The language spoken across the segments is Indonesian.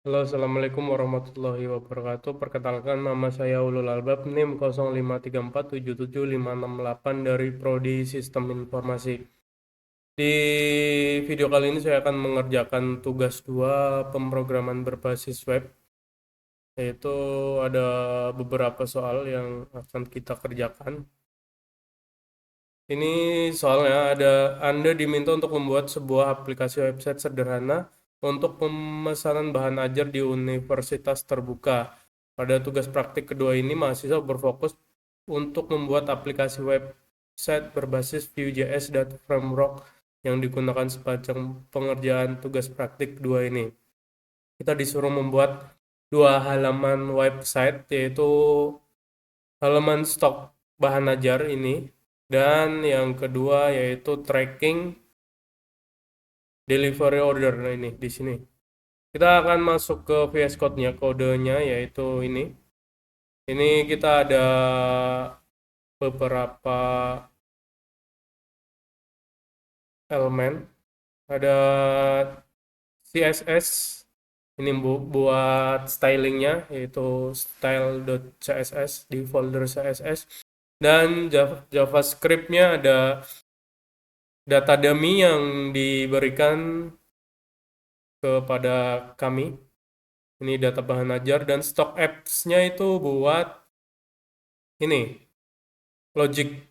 Halo, Assalamualaikum warahmatullahi wabarakatuh. Perkenalkan, nama saya Ulul Albab, NIM 0534777568 dari Prodi Sistem Informasi. Di video kali ini saya akan mengerjakan tugas 2 pemrograman berbasis web, yaitu ada beberapa soal yang akan kita kerjakan. Ini soalnya Anda diminta untuk membuat sebuah aplikasi website sederhana untuk pemesanan bahan ajar di universitas terbuka. Pada tugas praktik kedua ini, mahasiswa berfokus untuk membuat aplikasi website berbasis Vue.js dan framework yang digunakan sepanjang pengerjaan tugas praktik kedua ini. Kita disuruh membuat dua halaman website, yaitu halaman stok bahan ajar ini, dan yang kedua yaitu tracking delivery order. Nah, ini di sini. Kita akan masuk ke VS Code-nya, kodenya yaitu ini. Ini kita ada beberapa elemen. Ada CSS ini buat stylingnya, yaitu style.css di folder CSS, dan JavaScript-nya ada data dummy yang diberikan kepada kami. Ini data bahan ajar, dan stock apps-nya itu buat ini logic.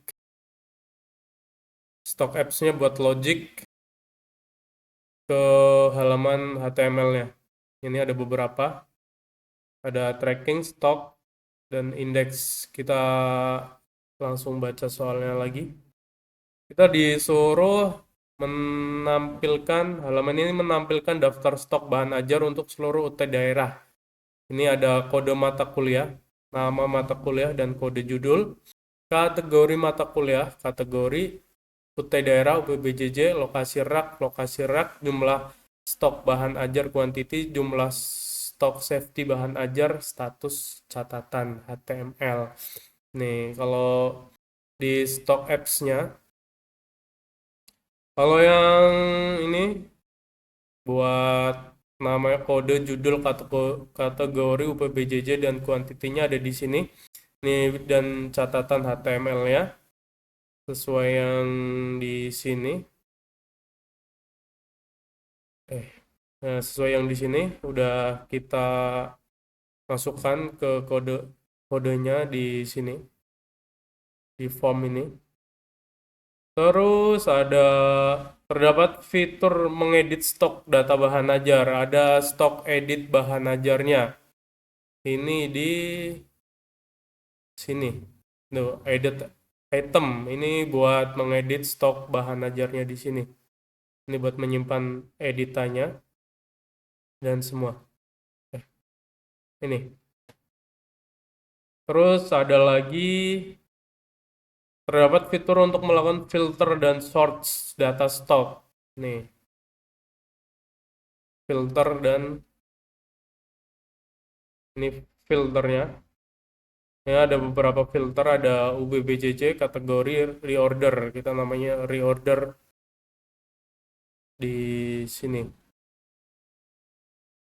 Stock apps-nya buat logic ke halaman HTML-nya. Ini ada beberapa. Ada tracking, stock, dan index. Kita langsung baca soalnya lagi. Kita disuruh halaman ini menampilkan daftar stok bahan ajar untuk seluruh UT daerah. Ini ada kode mata kuliah, nama mata kuliah, dan kode judul. Kategori mata kuliah, kategori UT daerah, UPBJJ, lokasi rak, jumlah stok bahan ajar, quantity, jumlah stok safety bahan ajar, status catatan HTML. Nih, kalau di stock apps-nya, kalau yang ini buat namanya kode, judul, kategori, UPBJJ, dan kuantitinya ada di sini. Nih, dan catatan HTML-nya sesuai yang di sini. Sesuai yang di sini udah kita masukkan ke kodenya di sini, di form ini. Terus terdapat fitur mengedit stok data bahan ajar. Ada stok edit bahan ajarnya. Ini di sini. Tuh, edit item. Ini buat mengedit stok bahan ajarnya di sini. Ini buat menyimpan editannya dan semua. Ini. Terus ada lagi, terdapat fitur untuk melakukan filter dan search data stock. Nih, filter, dan ini filternya. Ya, ada beberapa filter, ada UBBJJ, kategori, reorder. Kita namanya reorder di sini.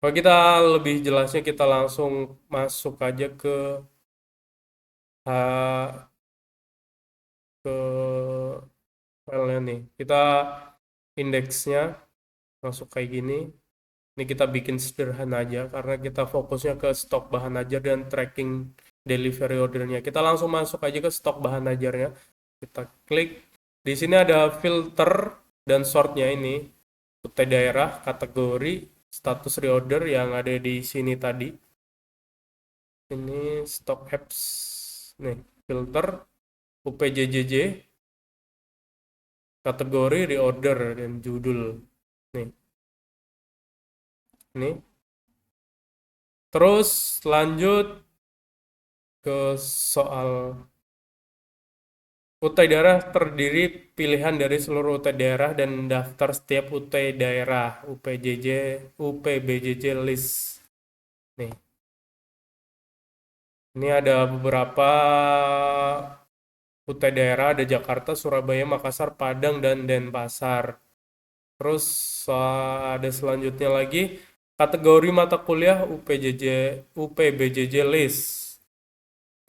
Kalau kita lebih jelasnya, kita langsung masuk aja uh, ke filenya nih. Kita indeksnya masuk kayak gini. Ini kita bikin sederhana aja karena kita fokusnya ke stok bahan ajar dan tracking delivery ordernya. Kita langsung masuk aja ke stok bahan ajarnya. Kita klik. Di sini ada filter dan sortnya ini. UT daerah, kategori, status reorder yang ada di sini tadi. Ini stock apps. Nih, filter, UPJJJ, kategori, reorder, dan judul. Nih. Ini. Terus lanjut ke soal. UT daerah terdiri pilihan dari seluruh UT daerah dan daftar setiap UT daerah, UPBJJ list. Nih. Ini ada beberapa UT daerah, ada Jakarta, Surabaya, Makassar, Padang, dan Denpasar. Terus ada selanjutnya lagi, Kategori mata kuliah UPBJJ list.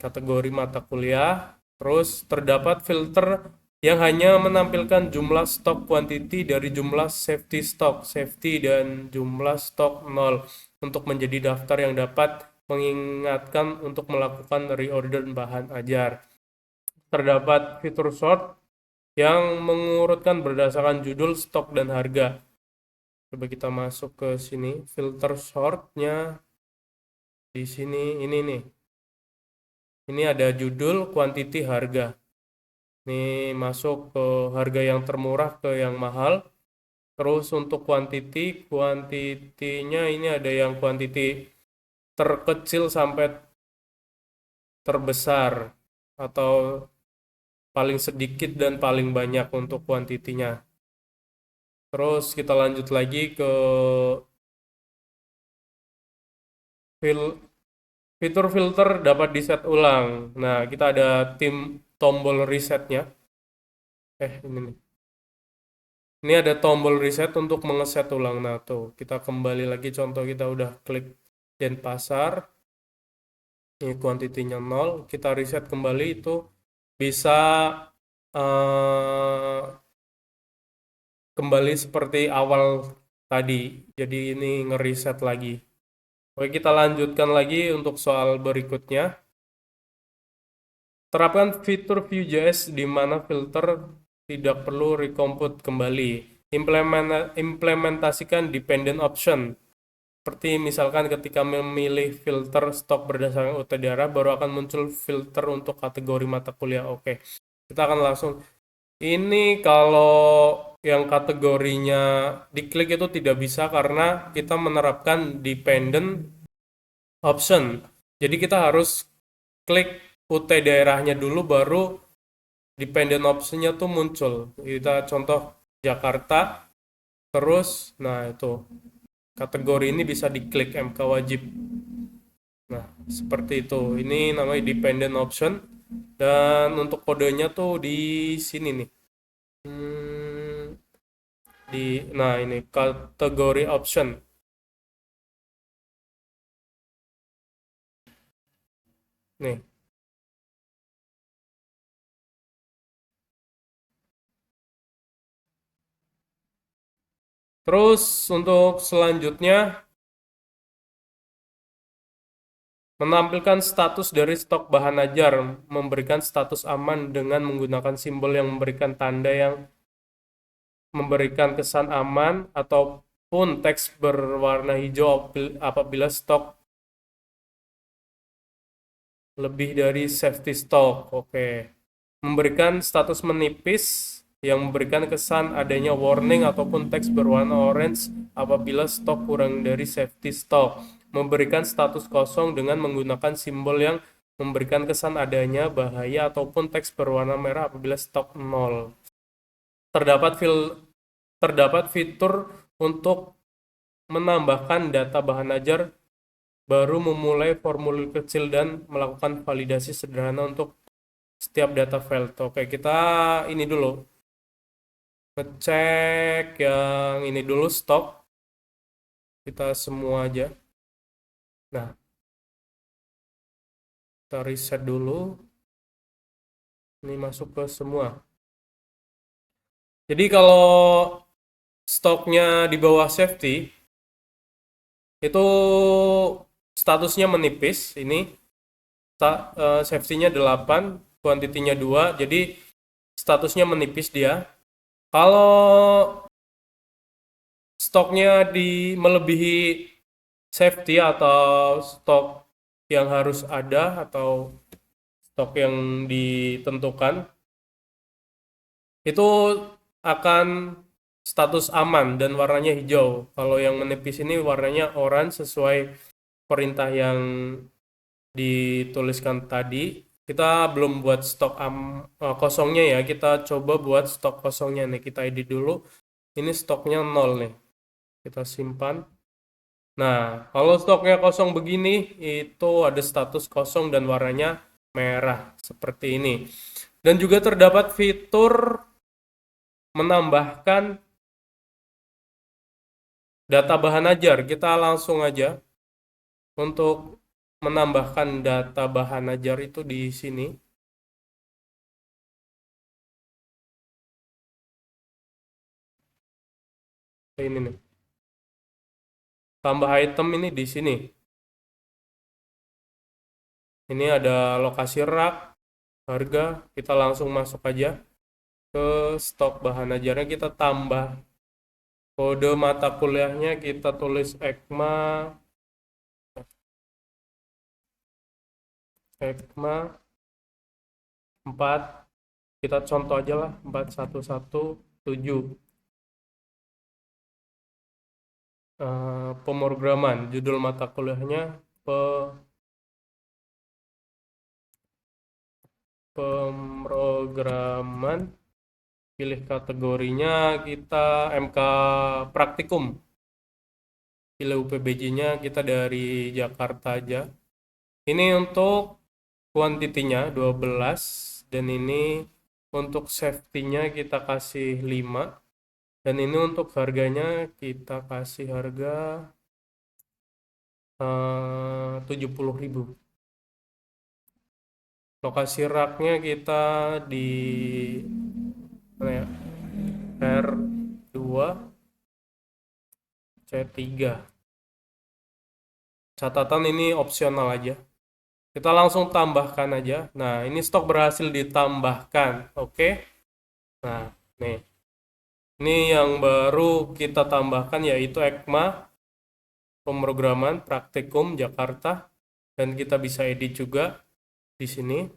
Kategori mata kuliah. Terus terdapat filter yang hanya menampilkan jumlah stok quantity dari jumlah safety stock, safety dan jumlah stok 0 untuk menjadi daftar yang dapat mengingatkan untuk melakukan reorder bahan ajar. Terdapat fitur sort yang mengurutkan berdasarkan judul, stok, dan harga. Coba kita masuk ke sini, filter sortnya di sini, ini nih. Ini ada judul, quantity, harga. Ini masuk ke harga yang termurah ke yang mahal. Terus untuk kuantitinya ini ada yang quantity terkecil sampai terbesar atau paling sedikit dan paling banyak untuk kuantitinya. Terus kita lanjut lagi ke fitur filter dapat diset ulang. Nah, kita ada tombol resetnya. Ini nih. Ini ada tombol reset untuk mengeset ulang. Nah, tuh, kita kembali lagi contoh kita udah klik Denpasar. Ini kuantitinya 0, kita reset kembali itu bisa uh, kembali seperti awal tadi. Jadi ini ngereset lagi. Oke, kita lanjutkan lagi untuk soal berikutnya. Terapkan fitur Vue.js di mana filter tidak perlu recompute kembali. Implementasikan dependent option. Seperti misalkan ketika memilih filter stok berdasarkan UTDR, baru akan muncul filter untuk kategori mata kuliah. Oke, kita akan langsung. Ini kalau yang kategorinya diklik itu tidak bisa karena kita menerapkan dependent option. Jadi kita harus klik UT daerahnya dulu baru dependent optionnya tuh muncul. Kita contoh Jakarta, terus nah itu kategori ini bisa diklik MK wajib. Nah, seperti itu. Ini namanya dependent option. Dan untuk kodenya tuh di sini nih. Nah, ini kategori option. Nih. Terus untuk selanjutnya menampilkan status dari stok bahan ajar, memberikan status aman dengan menggunakan simbol yang memberikan tanda yang memberikan kesan aman ataupun teks berwarna hijau apabila stok lebih dari safety stock. Oke. Memberikan status menipis yang memberikan kesan adanya warning ataupun teks berwarna orange apabila stok kurang dari safety stock. Memberikan status kosong dengan menggunakan simbol yang memberikan kesan adanya bahaya ataupun teks berwarna merah apabila stok 0. Terdapat fitur untuk menambahkan data bahan ajar, baru memulai formulir kecil dan melakukan validasi sederhana untuk setiap data file. Oke, kita ini dulu. Ngecek yang ini dulu stok. Kita semua aja. Nah, kita reset dulu. Ini masuk ke semua. Jadi kalau stoknya di bawah safety, itu statusnya menipis. Ini safety-nya 8, quantity-nya 2. Jadi statusnya menipis dia. Kalau stoknya melebihi safety atau stok yang harus ada atau stok yang ditentukan, itu akan status aman dan warnanya hijau. Kalau yang menipis ini warnanya orange sesuai perintah yang dituliskan tadi. Kita belum buat stok kosongnya ya, kita coba buat stok kosongnya nih. Kita edit dulu. Ini stoknya 0 nih. Kita simpan. Nah, kalau stoknya kosong begini, itu ada status kosong dan warnanya merah seperti ini. Dan juga terdapat fitur menambahkan Data bahan ajar, kita langsung aja untuk menambahkan data bahan ajar itu di sini. Ini nih. Tambah item ini di sini. Ini ada lokasi rak, harga, kita langsung masuk aja ke stok bahan ajarnya, kita tambah kode mata kuliahnya, kita tulis ECMA 4, kita contoh aja lah 4117. Pemrograman, judul mata kuliahnya pemrograman, pilih kategorinya kita MK Praktikum, pilih UPBJ-nya kita dari Jakarta aja. Ini untuk kuantitinya 12, dan ini untuk safety-nya kita kasih 5, dan ini untuk harganya kita kasih harga 70.000. Lokasi raknya kita di mana ya? R2 C3. Catatan ini opsional aja. Kita langsung tambahkan aja. Nah, ini stok berhasil ditambahkan. Oke. Nah, nih. Ini yang baru kita tambahkan yaitu ECMA Pemrograman Praktikum Jakarta, dan kita bisa edit juga di sini.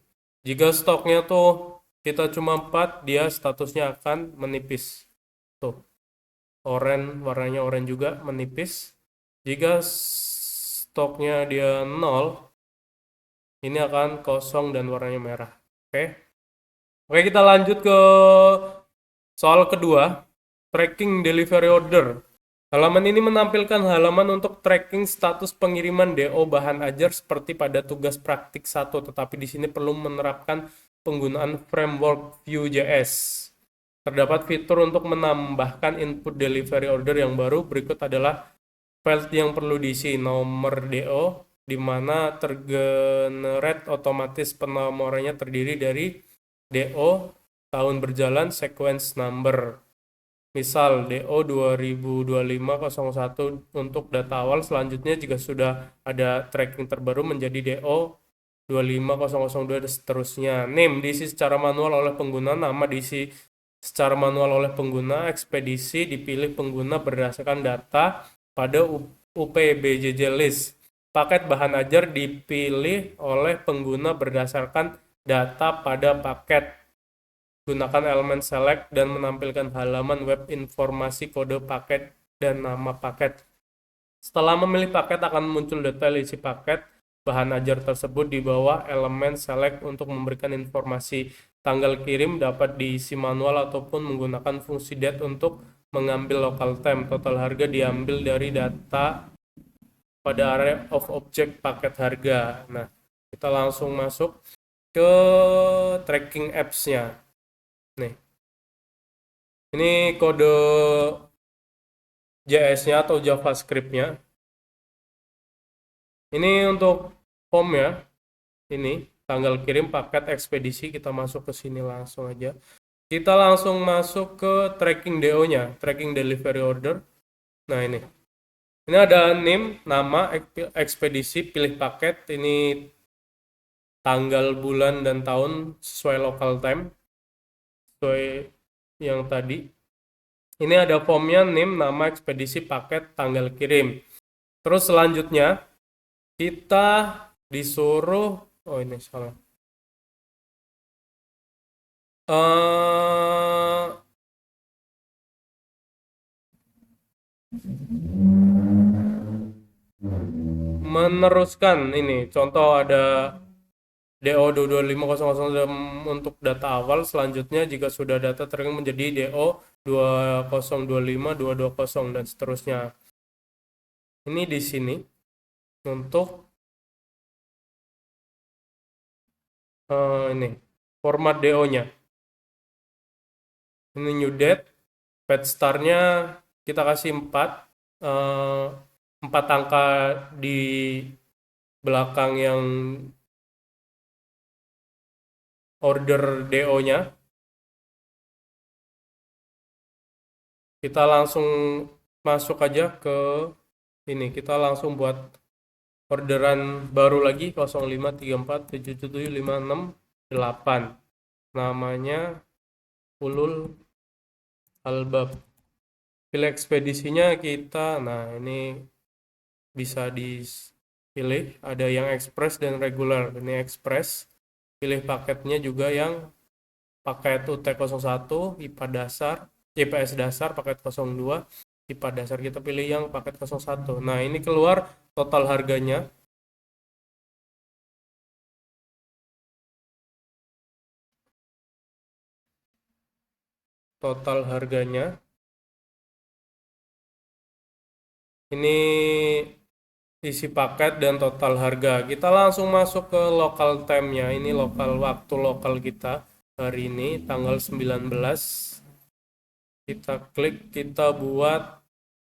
Jika stoknya tuh kita cuma 4, dia statusnya akan menipis. Tuh, warnanya oranye juga menipis. Jika stoknya dia 0, ini akan kosong dan warnanya merah. Oke. Oke, kita lanjut ke soal kedua, tracking delivery order. Halaman ini menampilkan halaman untuk tracking status pengiriman DO bahan ajar seperti pada tugas praktik 1, tetapi di sini perlu menerapkan penggunaan framework Vue.js. Terdapat fitur untuk menambahkan input delivery order yang baru. Berikut adalah file yang perlu diisi: nomor DO, di mana tergenerate otomatis penomorannya terdiri dari DO, tahun berjalan, sequence number. Misal DO 2025-01 untuk data awal. Selanjutnya jika sudah ada tracking terbaru menjadi DO 25002 dan seterusnya. Name diisi secara manual oleh pengguna, nama diisi secara manual oleh pengguna, ekspedisi dipilih pengguna berdasarkan data pada UPBJJ list. Paket bahan ajar dipilih oleh pengguna berdasarkan data pada paket. Gunakan elemen select dan menampilkan halaman web informasi kode paket dan nama paket. Setelah memilih paket akan muncul detail isi paket bahan ajar tersebut di bawah elemen select. Untuk memberikan informasi tanggal kirim dapat diisi manual ataupun menggunakan fungsi date untuk mengambil local time. Total harga diambil dari data pada array of object paket harga. Nah, kita langsung masuk ke tracking apps-nya. Nih, ini kode JS-nya atau JavaScript-nya. Ini untuk form ya. Ini tanggal kirim, paket, ekspedisi. Kita masuk ke sini langsung aja. Kita langsung masuk ke tracking DO-nya, tracking delivery order. Nah, ini. Ini ada name, nama, ekspedisi, pilih paket. Ini tanggal, bulan, dan tahun sesuai local time. Sesuai yang tadi. Ini ada formnya, name, nama, ekspedisi, paket, tanggal kirim. Terus selanjutnya kita disuruh, oh ini salah. Meneruskan ini contoh ada DO 22500 untuk data awal. Selanjutnya jika sudah data tracking menjadi DO 2025-220 dan seterusnya. Ini di sini untuk ini format DO-nya. Ini new date, fetch star-nya kita kasih 4. eh, 4 angka di belakang yang order DO-nya, kita langsung masuk aja ke ini, kita langsung buat orderan baru lagi 05347756 namanya Ulul Albab. Pilih ekspedisinya kita, nah ini bisa dipilih, ada yang express dan regular. Ini express, pilih paketnya juga yang paket UT01, IPA dasar, IPS dasar paket 02, IPA dasar kita pilih yang paket 01. Nah, ini keluar total harganya. Total harganya. Ini isi paket dan total harga. Kita langsung masuk ke local time-nya. Ini lokal waktu lokal kita hari ini tanggal 19. Kita klik, kita buat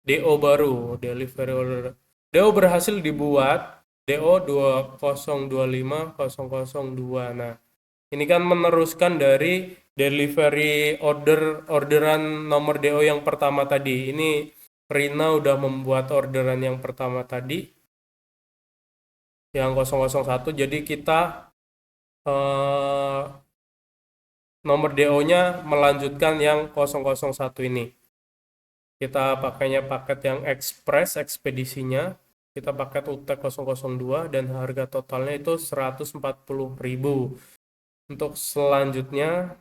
DO baru, delivery order. DO berhasil dibuat, DO 2025002. Nah, ini kan meneruskan dari delivery orderan nomor DO yang pertama tadi. Ini Rina udah membuat orderan yang pertama tadi, yang 001. Jadi kita eh, nomor DO-nya melanjutkan yang 001 ini. Kita pakainya paket yang express, ekspedisinya. Kita paket UT002 dan harga totalnya itu 140.000. Untuk selanjutnya,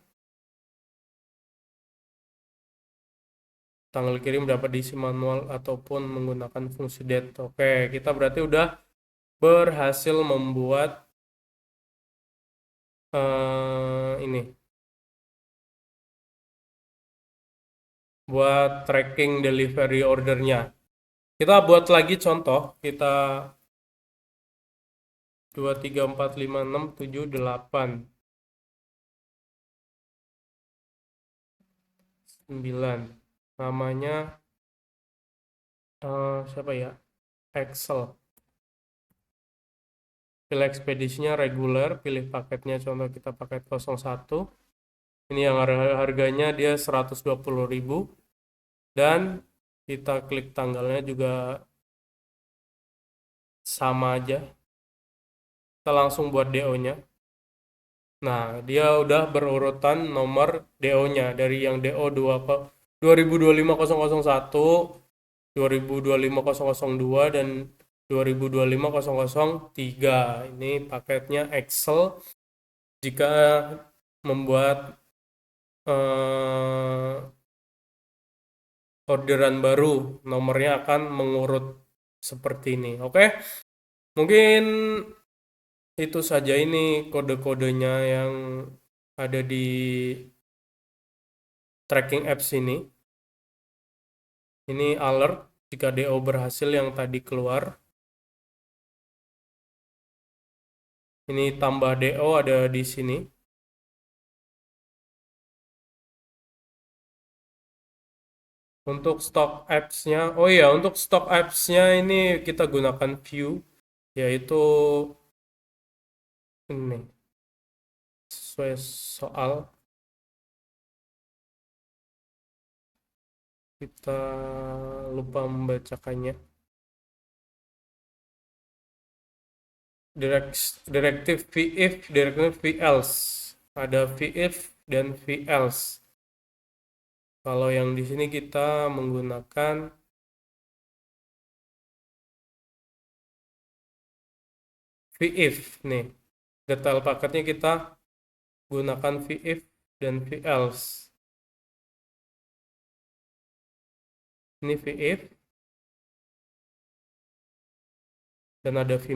tanggal kirim dapat diisi manual ataupun menggunakan fungsi date. Oke, kita berarti udah berhasil membuat ini, buat tracking delivery ordernya. Kita buat lagi contoh, kita 2345678 9. Namanya siapa ya? Excel. Pilih ekspedisinya regular, pilih paketnya, contoh kita paket 01. Ini yang harganya dia 120.000 dan kita klik tanggalnya juga sama aja. Kita langsung buat DO-nya. Nah, dia udah berurutan nomor DO-nya dari yang DO 2025.001, 2025.002 dan 2025.003. Ini paketnya Excel. Jika membuat eh, orderan baru, nomornya akan mengurut seperti ini. Oke, mungkin itu saja ini kode-kodenya yang ada di tracking apps ini. Ini alert jika DO berhasil yang tadi keluar. Ini tambah DO ada di sini. Untuk stock apps-nya, oh iya, untuk stock apps-nya ini kita gunakan view, yaitu ini, sesuai soal. Kita lupa membacakannya. Direktif VIF, direktif VELSE. Ada VIF dan VELSE. Kalau yang di sini kita menggunakan VIF nih. Detail paketnya kita gunakan VIF dan VELSE. Ini VIF dan ada V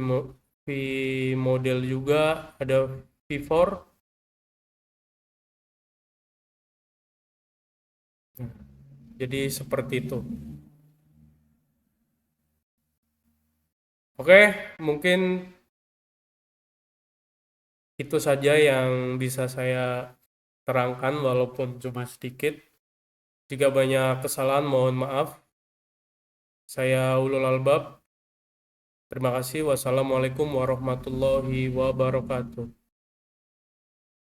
model juga, ada V4. Jadi seperti itu. Oke, mungkin itu saja yang bisa saya terangkan walaupun cuma sedikit. Jika banyak kesalahan mohon maaf. Saya Ulul Albab. Terima kasih. Wassalamualaikum warahmatullahi wabarakatuh.